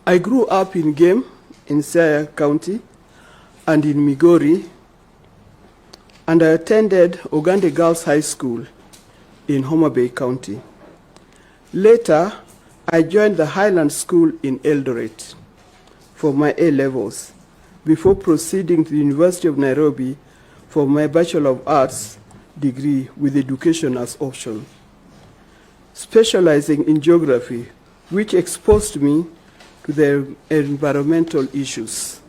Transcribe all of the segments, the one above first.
I grew up in Game, in Siaya County, and in Migori, and I attended Ogande Girls High School in Homa Bay County. Later, I joined the Highland School in Eldoret for my A-levels, before proceeding to the University of Nairobi for my Bachelor of Arts degree with education as option, specializing in geography, which exposed me to the environmental issues.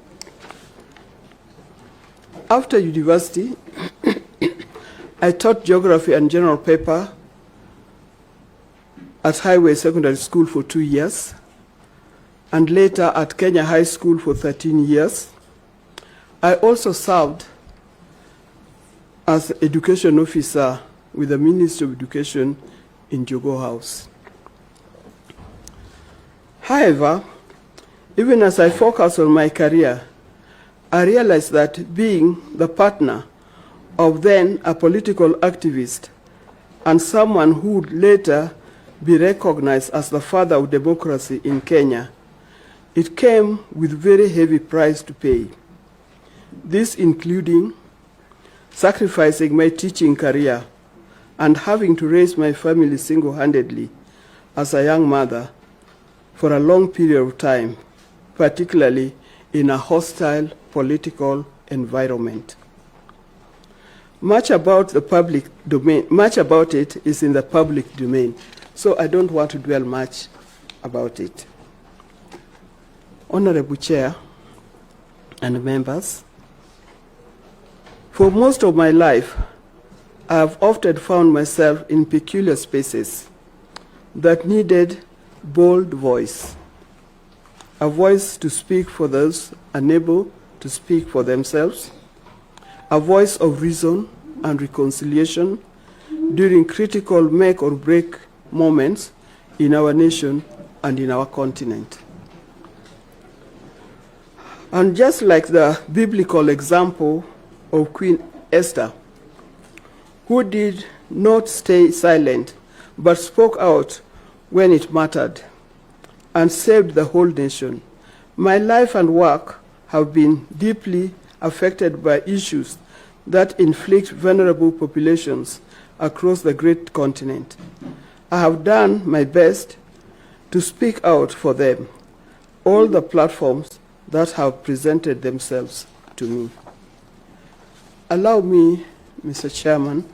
After university, I taught geography and general paper at Highway Secondary School for 2 years, and later at Kenya High School for 13 years. I also served as education officer with the Ministry of Education in Jogo House. However, even as I focus on my career, I realized that being the partner of then a political activist and someone who would later be recognized as the father of democracy in Kenya, it came with very heavy price to pay. This including sacrificing my teaching career and having to raise my family single-handedly as a young mother for a long period of time, particularly in a hostile political environment. Much about it is in the public domain, so I don't want to dwell much about it. Honorable Chair and members, for most of my life, I have often found myself in peculiar spaces that needed bold voice, a voice to speak for those unable to speak for themselves, a voice of reason and reconciliation during critical make or break moments in our nation and in our continent. And just like the biblical example of Queen Esther, who did not stay silent, but spoke out when it mattered and saved the whole nation, my life and work have been deeply affected by issues that inflict vulnerable populations across the great continent. I have done my best to speak out for them, all the platforms that have presented themselves to me. Allow me, Mr. Chairman,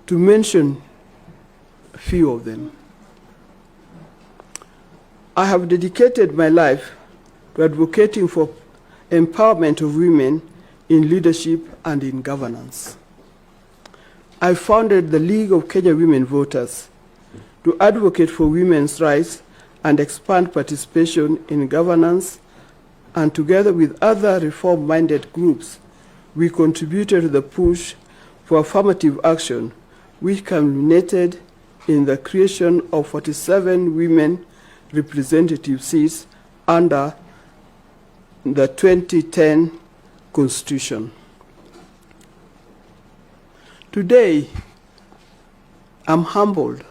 to mention a few of them. I have dedicated my life to advocating for empowerment of women in leadership and in governance. I founded the League of Kenya Women Voters to advocate for women's rights and expand participation in governance, and together with other reform-minded groups, we contributed to the push for affirmative action, which culminated in the creation of 47 women representative seats under the 2010 Constitution. Today, I'm humbled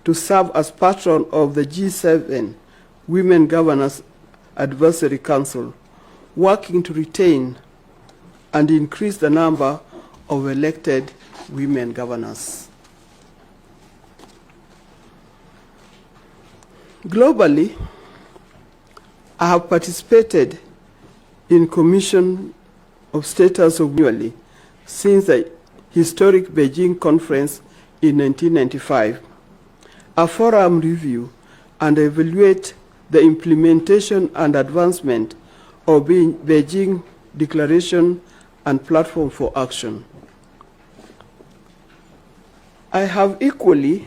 to serve as patron of the G7 Women Governors Advisory Council, working to retain and increase the number of elected women governors. Globally, I have participated in Commission of Status annually since the historic Beijing conference in 1995, a forum review and evaluate the implementation and advancement of Beijing Declaration and Platform for Action. I have equally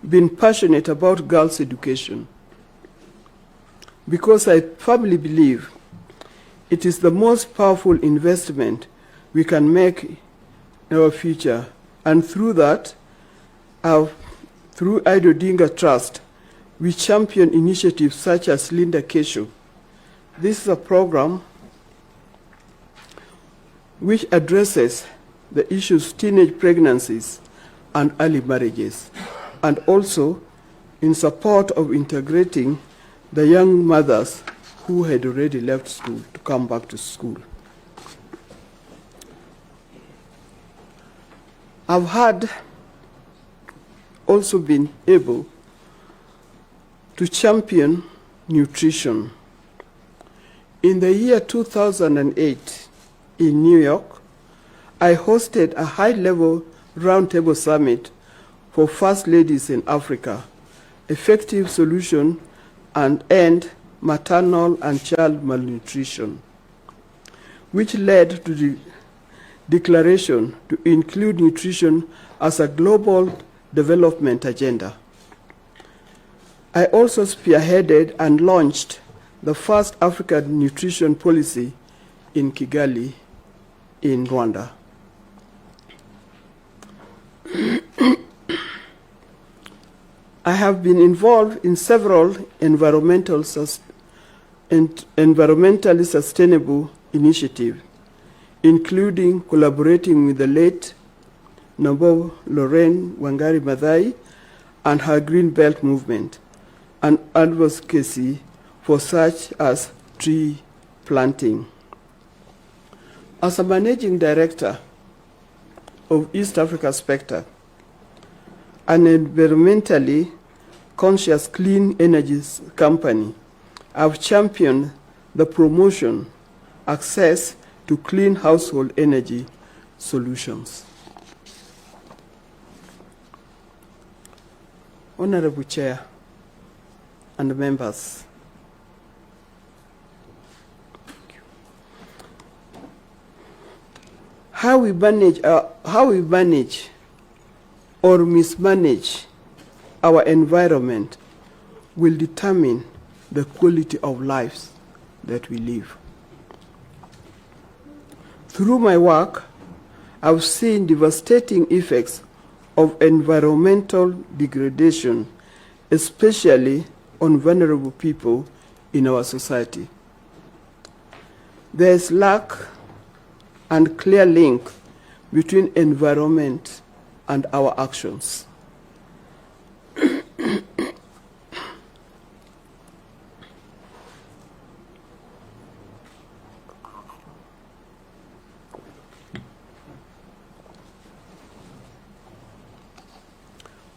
been passionate about girls' education because I firmly believe it is the most powerful investment we can make in our future, and through that, through Odinga Trust, we champion initiatives such as Linda Kesho. This is a program which addresses the issues of teenage pregnancies and early marriages, and also in support of integrating the young mothers who had already left school to come back to school. I've had also been able to champion nutrition. In the year 2008 in New York, I hosted a high-level roundtable summit for First Ladies in Africa, effective solution and end maternal and child malnutrition, which led to the declaration to include nutrition as a global development agenda. I also spearheaded and launched the first African nutrition policy in Kigali, in Rwanda. I have been involved in several environmentally sustainable initiatives, including collaborating with the late Noble Lorraine Wangari Maathai and her Green Belt movement, and advocacy for such as tree planting. As a managing director of East Africa Spectre, an environmentally conscious clean energy company, I've championed the promotion, access to clean household energy solutions. Honorable Chair and members, how we manage or mismanage our environment will determine the quality of lives that we live. Through my work, I've seen devastating effects of environmental degradation, especially on vulnerable people in our society. There is lack and clear link between environment and our actions.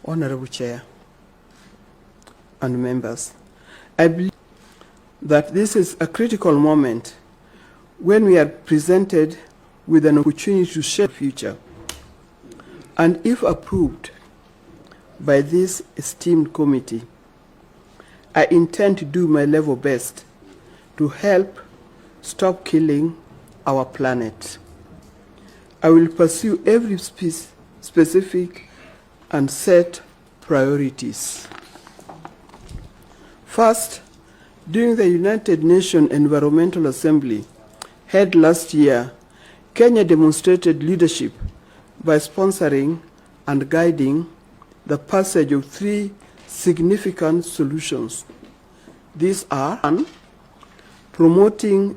Honorable Chair and members, I believe that this is a critical moment when we are presented with an opportunity to shape the future. And if approved by this esteemed committee, I intend to do my level best to help stop killing our planet. I will pursue every specific and set priorities. First, during the United Nations Environmental Assembly held last year, Kenya demonstrated leadership by sponsoring and guiding the passage of 3 significant solutions. These are: 1, promoting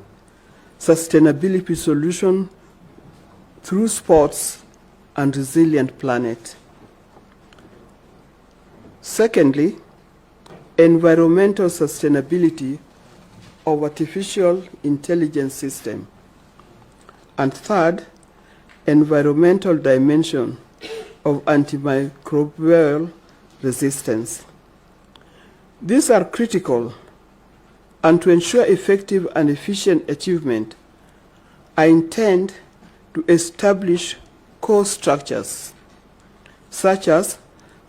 sustainability solutions through sports and resilient planet. Secondly, environmental sustainability of artificial intelligence system. And third, environmental dimension of antimicrobial resistance. These are critical, and to ensure effective and efficient achievement, I intend to establish core structures, such as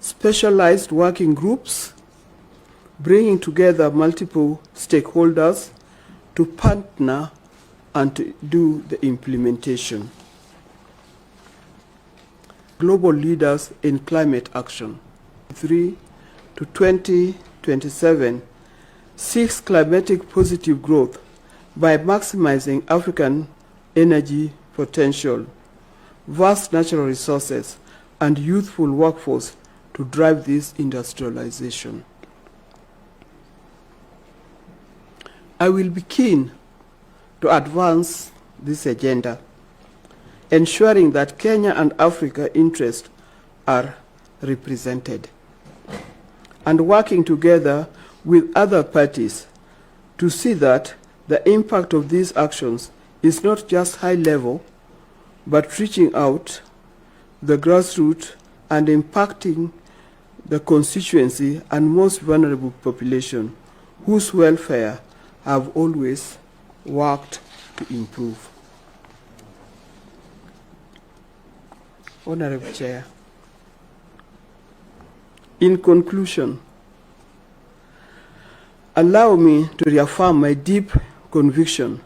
specialized working groups, bringing together multiple stakeholders to partner and to do the implementation. Global leaders in climate action. 3 to 2027 seeks climatic positive growth by maximizing African energy potential, vast natural resources, and youthful workforce to drive this industrialization. I will be keen to advance this agenda, ensuring that Kenya and Africa interests are represented, and working together with other parties to see that the impact of these actions is not just high level, but reaching out the grassroots and impacting the constituency and most vulnerable population whose welfare have always worked to improve. Honorable Chair, in conclusion, allow me to reaffirm my deep conviction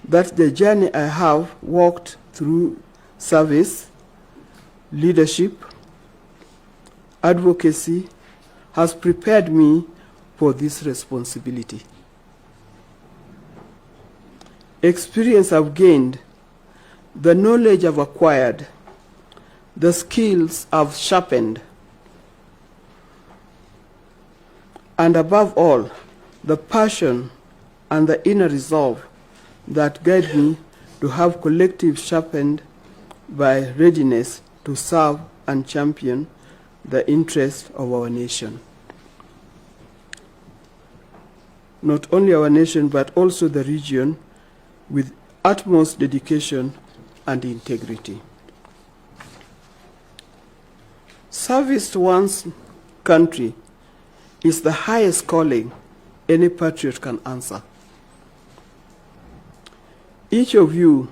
that the journey I have walked through service, leadership, advocacy has prepared me for this responsibility. Experience I've gained, the knowledge I've acquired, the skills I've sharpened, and above all, the passion and the inner resolve that guide me to have collective sharpened by readiness to serve and champion the interests of our nation. Not only our nation, but also the region, with utmost dedication and integrity. Service to one's country is the highest calling any patriot can answer. Each of you,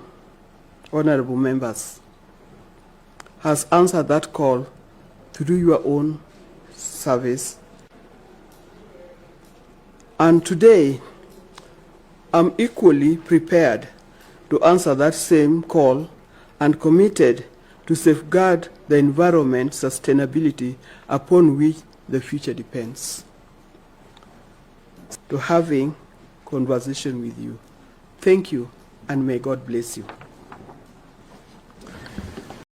honorable members, has answered that call through your own service. And today, I'm equally prepared to answer that same call and committed to safeguard the environment sustainability upon which the future depends. To having conversation with you. Thank you, and may God bless you.